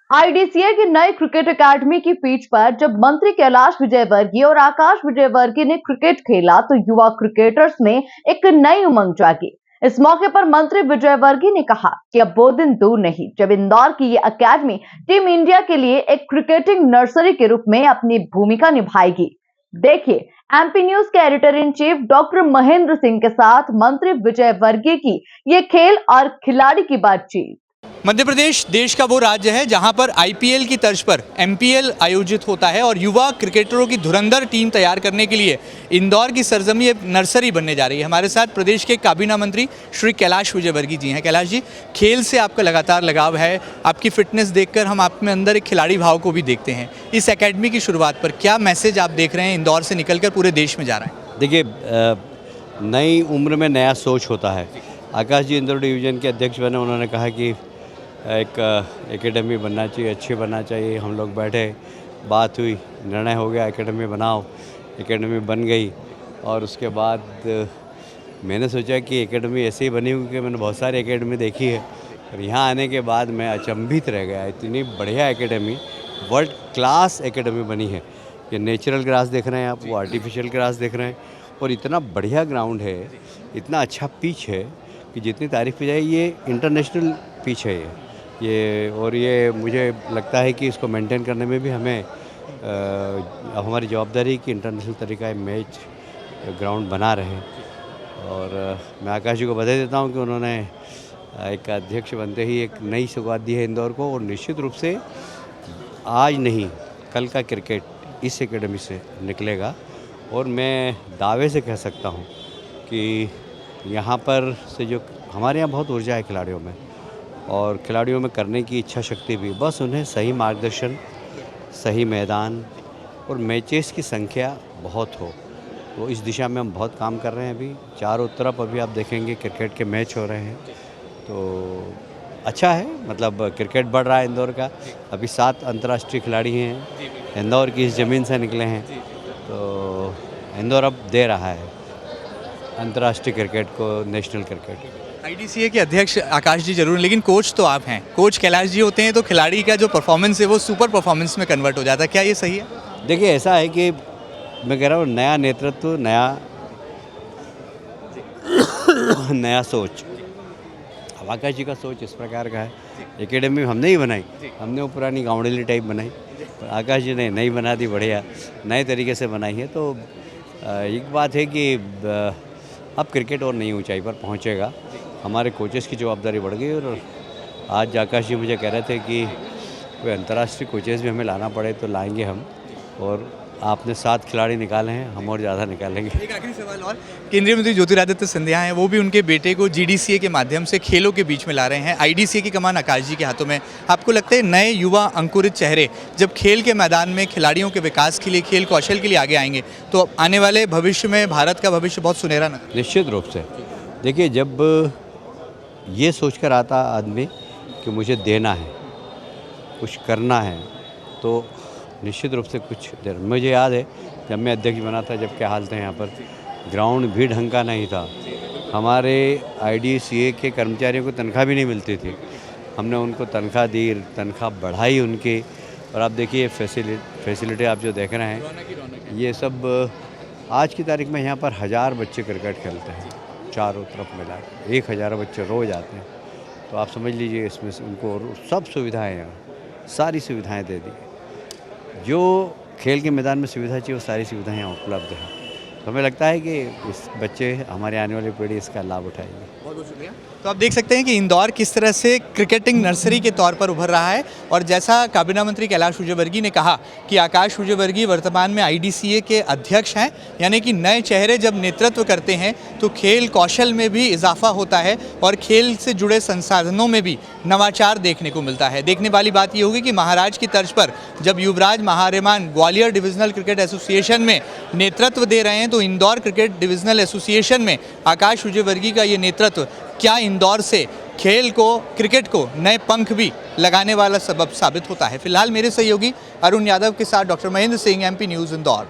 आईडीसीए की नई cricket academy की पिच पर जब मंत्री कैलाश विजयवर्गीय और आकाश विजयवर्गीय ने क्रिकेट खेला तो युवा क्रिकेटर्स में एक नई उमंग जागी। इस मौके पर मंत्री विजयवर्गीय ने कहा कि अब वो दिन दूर नहीं जब इंदौर की ये एकेडमी टीम इंडिया के लिए एक क्रिकेटिंग नर्सरी के रूप में अपनी भूमिका निभाएगी। देखिए एमपी न्यूज के editor in chief doctor Mahendra Singh के साथ मंत्री विजयवर्गीय की ये खेल और खिलाड़ी की बातचीत। मध्य प्रदेश देश का वो राज्य है जहां पर आईपीएल की तर्ज पर एमपीएल आयोजित होता है और युवा क्रिकेटरों की धुरंधर टीम तैयार करने के लिए इंदौर की सरजमी एक नर्सरी बनने जा रही है। हमारे साथ प्रदेश के काबीना मंत्री श्री कैलाश विजयवर्गीय जी हैं। कैलाश जी, खेल से आपका लगातार लगाव है, आपकी फिटनेस देखकर हम आप में अंदर एक खिलाड़ी भाव को भी देखते हैं। इस एकेडमी की शुरुआत पर क्या मैसेज आप देख रहे हैं इंदौर से निकलकर पूरे देश में जा रहा है? देखिए, नई उम्र में नया सोच होता है। आकाश जी इंदौर डिवीज़न के अध्यक्ष बने, उन्होंने कहा कि एक एकेडमी बनना चाहिए, अच्छी बनना चाहिए। हम लोग बैठे, बात हुई, निर्णय हो गया एकेडमी बनाओ। एकेडमी बन गई और उसके बाद मैंने सोचा कि एकेडमी ऐसे ही बनी क्योंकि मैंने बहुत सारी एकेडमी देखी है और यहाँ आने के बाद मैं अचंभित रह गया। इतनी बढ़िया एकेडमी, वर्ल्ड क्लास एकेडमी बनी है। ये नेचुरल ग्रास देख रहे हैं आप, वो आर्टिफिशियल ग्रास देख रहे हैं और इतना बढ़िया ग्राउंड है, इतना अच्छा पिच है कि जितनी तारीफ़ की जाए ये इंटरनेशनल पिच है ये और ये मुझे लगता है कि इसको मेंटेन करने में भी हमें हमारी जवाबदारी कि इंटरनेशनल तरीका मैच ग्राउंड बना रहे। और मैं आकाश जी को बधाई देता हूं कि उन्होंने एक अध्यक्ष बनते ही एक नई शुरुआत दी है इंदौर को और निश्चित रूप से आज नहीं कल का क्रिकेट इस एकेडमी से निकलेगा। और मैं दावे से कह सकता हूँ कि यहाँ पर से जो हमारे यहाँ बहुत ऊर्जा है खिलाड़ियों में और खिलाड़ियों में करने की इच्छा शक्ति भी, बस उन्हें सही मार्गदर्शन, सही मैदान और मैचेस की संख्या बहुत हो। तो इस दिशा में हम बहुत काम कर रहे हैं। अभी चारों तरफ अभी आप देखेंगे क्रिकेट के मैच हो रहे हैं, तो अच्छा है। मतलब क्रिकेट बढ़ रहा है इंदौर का। अभी 7 अंतर्राष्ट्रीय खिलाड़ी हैं इंदौर की इस ज़मीन से निकले हैं, तो इंदौर अब दे रहा है अंतर्राष्ट्रीय क्रिकेट को, नेशनल क्रिकेट। आईडीसीए के अध्यक्ष आकाश जी जरूर, लेकिन कोच तो आप हैं। कोच कैलाश जी होते हैं तो खिलाड़ी का जो परफॉर्मेंस है वो सुपर परफॉर्मेंस में कन्वर्ट हो जाता है। क्या ये सही है? देखिए, ऐसा है कि मैं कह रहा हूँ नया नेतृत्व, नया सोच। अब आकाश जी का सोच इस प्रकार का है। एकेडमी हमने ही बनाई, हमने वो पुरानी गाँवडेली टाइप बनाई, आकाश जी ने नई बना दी, बढ़िया नए तरीके से बनाई है। तो एक बात है कि अब क्रिकेट और नई ऊंचाई पर पहुंचेगा। हमारे कोचेस की जवाबदारी बढ़ गई और आज आकाश जी मुझे कह रहे थे कि वे अंतर्राष्ट्रीय कोचेस भी हमें लाना पड़े तो लाएंगे हम। और आपने 7 खिलाड़ी निकाले हैं, हम और ज़्यादा निकालेंगे। एक आखिरी सवाल और, केंद्रीय मंत्री ज्योतिरादित्य सिंधिया हैं, वो भी उनके बेटे को जीडीसीए के माध्यम से खेलों के बीच में ला रहे हैं। आईडीसीए की कमान आकाश जी के हाथों में। आपको लगता है नए युवा अंकुरित चेहरे जब खेल के मैदान में खिलाड़ियों के विकास के लिए, खेल कौशल के लिए आगे आएंगे तो आने वाले भविष्य में भारत का भविष्य बहुत सुनहरा नजर? निश्चित रूप से। देखिए, जब ये सोच कर आता आदमी कि मुझे देना है, कुछ करना है, तो निश्चित रूप से कुछ देर। मुझे याद है जब मैं अध्यक्ष बना था, जब क्या हाल थे यहाँ पर, ग्राउंड भी ढंग का नहीं था। हमारे आईडीसीए के कर्मचारियों को तनख्वाह भी नहीं मिलती थी। हमने उनको तनख्वाह दी, तनख्वाह बढ़ाई उनकी। और आप देखिए फैसिलिटी आप जो देख रहे हैं, ये सब आज की तारीख में यहाँ पर 1000 बच्चे क्रिकेट खेलते हैं चारों तरफ मिला, 1000 बच्चे रोज़ आते हैं। तो आप समझ लीजिए इसमें से उनको सब सुविधाएं, यहाँ सारी सुविधाएं दे दी। जो खेल के मैदान में सुविधा चाहिए वो सारी सुविधाएं यहाँ उपलब्ध हैं। तो हमें लगता है कि इस बच्चे, हमारे आने वाली पीढ़ी इसका लाभ उठाएगी। बहुत बहुत शुक्रिया। तो आप देख सकते हैं कि इंदौर किस तरह से क्रिकेटिंग नर्सरी के तौर पर उभर रहा है। और जैसा काबीना मंत्री कैलाश विजयवर्गीय ने कहा कि आकाश विजयवर्गीय वर्तमान में आईडीसीए के अध्यक्ष हैं, यानी कि नए चेहरे जब नेतृत्व करते हैं तो खेल कौशल में भी इजाफा होता है और खेल से जुड़े संसाधनों में भी नवाचार देखने को मिलता है। देखने वाली बात ये होगी कि महाराज की तर्ज पर जब युवराज महारेमान ग्वालियर डिविजनल क्रिकेट एसोसिएशन में नेतृत्व दे रहे हैं तो इंदौर क्रिकेट डिविजनल एसोसिएशन में आकाश विजयवर्गीय का ये नेतृत्व क्या इंदौर से खेल को, क्रिकेट को नए पंख भी लगाने वाला सबब साबित होता है। फिलहाल मेरे सहयोगी अरुण यादव के साथ doctor Mahendra Singh, MP news Indore.